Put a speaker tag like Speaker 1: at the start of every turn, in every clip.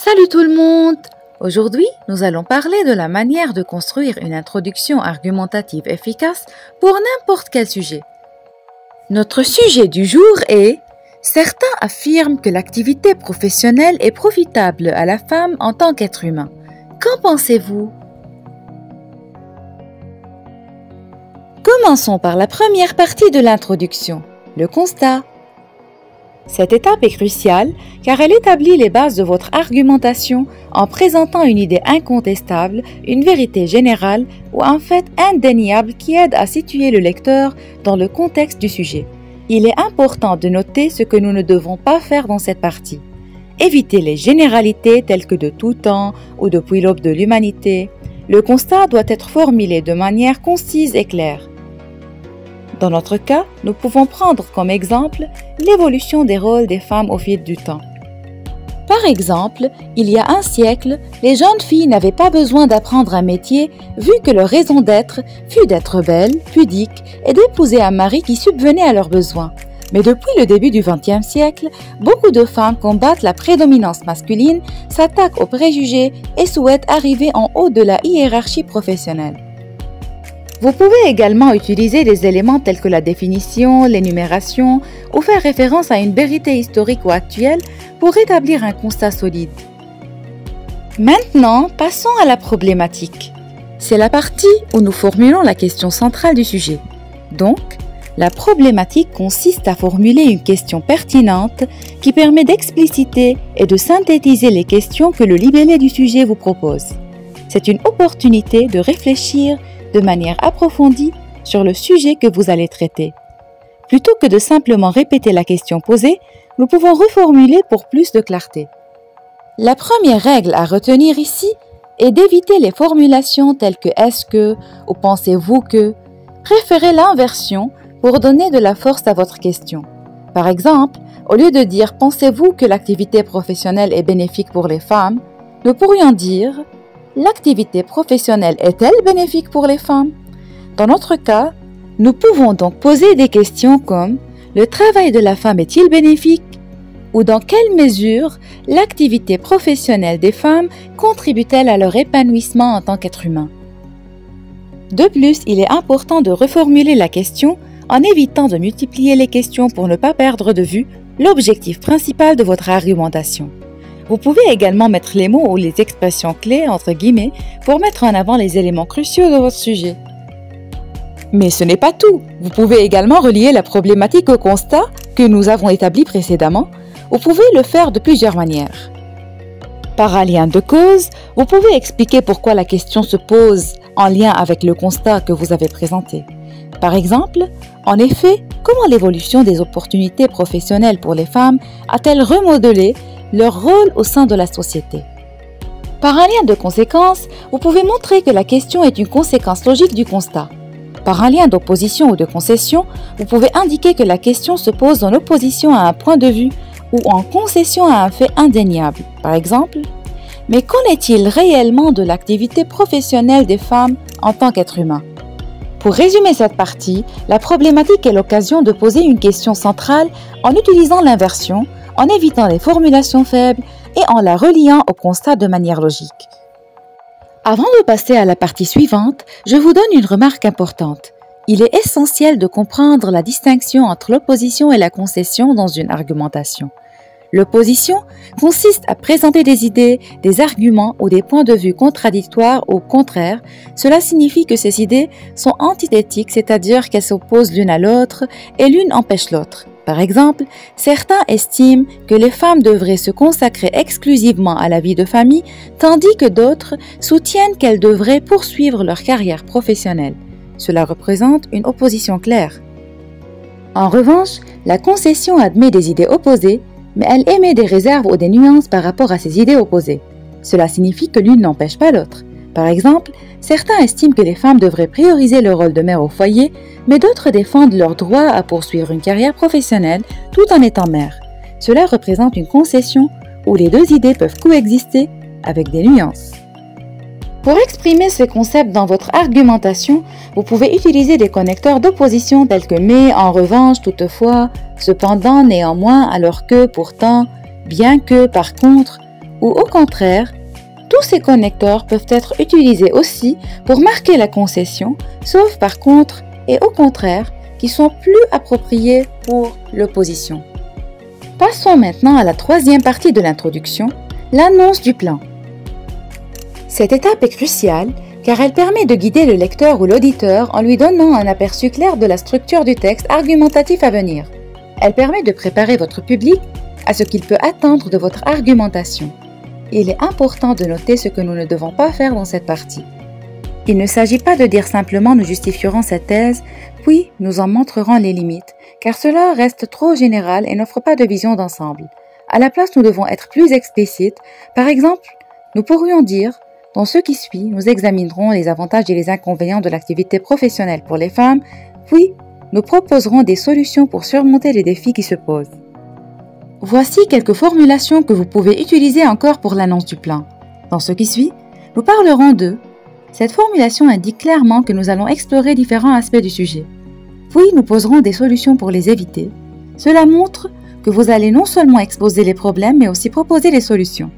Speaker 1: Salut tout le monde! Aujourd'hui, nous allons parler de la manière de construire une introduction argumentative efficace pour n'importe quel sujet. Notre sujet du jour est « Certains affirment que l'activité professionnelle est profitable à la femme en tant qu'être humain. Qu'en pensez-vous » Commençons par la première partie de l'introduction, le constat. Cette étape est cruciale car elle établit les bases de votre argumentation en présentant une idée incontestable, une vérité générale ou un fait indéniable qui aide à situer le lecteur dans le contexte du sujet. Il est important de noter ce que nous ne devons pas faire dans cette partie. Évitez les généralités telles que de tout temps ou depuis l'aube de l'humanité. Le constat doit être formulé de manière concise et claire. Dans notre cas, nous pouvons prendre comme exemple l'évolution des rôles des femmes au fil du temps. Par exemple, il y a un siècle, les jeunes filles n'avaient pas besoin d'apprendre un métier vu que leur raison d'être fut d'être belles, pudiques et d'épouser un mari qui subvenait à leurs besoins. Mais depuis le début du XXe siècle, beaucoup de femmes combattent la prédominance masculine, s'attaquent aux préjugés et souhaitent arriver en haut de la hiérarchie professionnelle. Vous pouvez également utiliser des éléments tels que la définition, l'énumération ou faire référence à une vérité historique ou actuelle pour établir un constat solide. Maintenant, passons à la problématique. C'est la partie où nous formulons la question centrale du sujet. Donc, la problématique consiste à formuler une question pertinente qui permet d'expliciter et de synthétiser les questions que le libellé du sujet vous propose. C'est une opportunité de réfléchir de manière approfondie sur le sujet que vous allez traiter. Plutôt que de simplement répéter la question posée, nous pouvons reformuler pour plus de clarté. La première règle à retenir ici est d'éviter les formulations telles que « est-ce que » ou « pensez-vous que ». Préférez l'inversion pour donner de la force à votre question. Par exemple, au lieu de dire « pensez-vous que l'activité professionnelle est bénéfique pour les femmes », nous pourrions dire « l'activité professionnelle est-elle bénéfique pour les femmes ?» Dans notre cas, nous pouvons donc poser des questions comme « le travail de la femme est-il bénéfique ?» ou « dans quelle mesure l'activité professionnelle des femmes contribue-t-elle à leur épanouissement en tant qu'être humain ?» De plus, il est important de reformuler la question en évitant de multiplier les questions pour ne pas perdre de vue l'objectif principal de votre argumentation. Vous pouvez également mettre les mots ou les expressions clés entre guillemets pour mettre en avant les éléments cruciaux de votre sujet. Mais ce n'est pas tout. Vous pouvez également relier la problématique au constat que nous avons établi précédemment. Vous pouvez le faire de plusieurs manières. Par un lien de cause, vous pouvez expliquer pourquoi la question se pose en lien avec le constat que vous avez présenté. Par exemple, en effet, comment l'évolution des opportunités professionnelles pour les femmes a-t-elle remodelé leur rôle au sein de la société? Par un lien de conséquence, vous pouvez montrer que la question est une conséquence logique du constat. Par un lien d'opposition ou de concession, vous pouvez indiquer que la question se pose en opposition à un point de vue ou en concession à un fait indéniable. Par exemple, « Mais qu'en est-il réellement de l'activité professionnelle des femmes en tant qu'être humain ?» Pour résumer cette partie, la problématique est l'occasion de poser une question centrale en utilisant l'inversion, en évitant les formulations faibles et en la reliant au constat de manière logique. Avant de passer à la partie suivante, je vous donne une remarque importante. Il est essentiel de comprendre la distinction entre l'opposition et la concession dans une argumentation. L'opposition consiste à présenter des idées, des arguments ou des points de vue contradictoires ou contraires. Cela signifie que ces idées sont antithétiques, c'est-à-dire qu'elles s'opposent l'une à l'autre et l'une empêche l'autre. Par exemple, certains estiment que les femmes devraient se consacrer exclusivement à la vie de famille, tandis que d'autres soutiennent qu'elles devraient poursuivre leur carrière professionnelle. Cela représente une opposition claire. En revanche, la concession admet des idées opposées, mais elle émet des réserves ou des nuances par rapport à ces idées opposées. Cela signifie que l'une n'empêche pas l'autre. Par exemple, certains estiment que les femmes devraient prioriser le rôle de mère au foyer, mais d'autres défendent leur droit à poursuivre une carrière professionnelle tout en étant mère. Cela représente une concession où les deux idées peuvent coexister avec des nuances. Pour exprimer ces concepts dans votre argumentation, vous pouvez utiliser des connecteurs d'opposition tels que « mais »,« en revanche »,« toutefois »,« cependant »,« néanmoins »,« alors que »,« pourtant »,« bien que »,« par contre » ou au contraire, tous ces connecteurs peuvent être utilisés aussi pour marquer la concession, sauf par contre et au contraire, qui sont plus appropriés pour l'opposition. Passons maintenant à la troisième partie de l'introduction, l'annonce du plan. Cette étape est cruciale car elle permet de guider le lecteur ou l'auditeur en lui donnant un aperçu clair de la structure du texte argumentatif à venir. Elle permet de préparer votre public à ce qu'il peut attendre de votre argumentation. Il est important de noter ce que nous ne devons pas faire dans cette partie. Il ne s'agit pas de dire simplement nous justifierons cette thèse, puis nous en montrerons les limites, car cela reste trop général et n'offre pas de vision d'ensemble. À la place, nous devons être plus explicites. Par exemple, nous pourrions dire dans ce qui suit, nous examinerons les avantages et les inconvénients de l'activité professionnelle pour les femmes, puis nous proposerons des solutions pour surmonter les défis qui se posent. Voici quelques formulations que vous pouvez utiliser encore pour l'annonce du plan. Dans ce qui suit, nous parlerons de... Cette formulation indique clairement que nous allons explorer différents aspects du sujet. Puis nous poserons des solutions pour les éviter. Cela montre que vous allez non seulement exposer les problèmes, mais aussi proposer les solutions.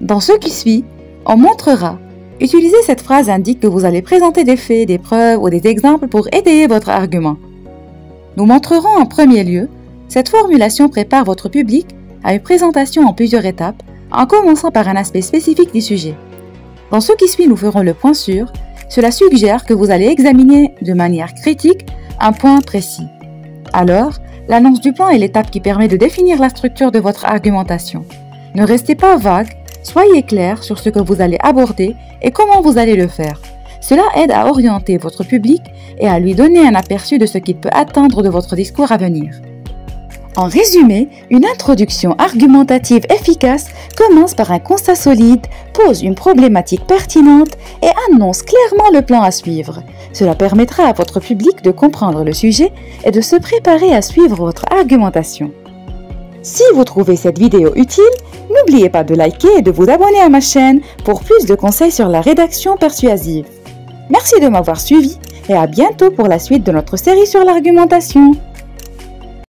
Speaker 1: Dans ce qui suit, on montrera. Utiliser cette phrase indique que vous allez présenter des faits, des preuves ou des exemples pour étayer votre argument. Nous montrerons en premier lieu, cette formulation prépare votre public à une présentation en plusieurs étapes, en commençant par un aspect spécifique du sujet. Dans ce qui suit, nous ferons le point sur. Cela suggère que vous allez examiner de manière critique un point précis. Alors, l'annonce du plan est l'étape qui permet de définir la structure de votre argumentation. Ne restez pas vague. Soyez clair sur ce que vous allez aborder et comment vous allez le faire. Cela aide à orienter votre public et à lui donner un aperçu de ce qu'il peut attendre de votre discours à venir. En résumé, une introduction argumentative efficace commence par un constat solide, pose une problématique pertinente et annonce clairement le plan à suivre. Cela permettra à votre public de comprendre le sujet et de se préparer à suivre votre argumentation. Si vous trouvez cette vidéo utile, n'oubliez pas de liker et de vous abonner à ma chaîne pour plus de conseils sur la rédaction persuasive. Merci de m'avoir suivi et à bientôt pour la suite de notre série sur l'argumentation.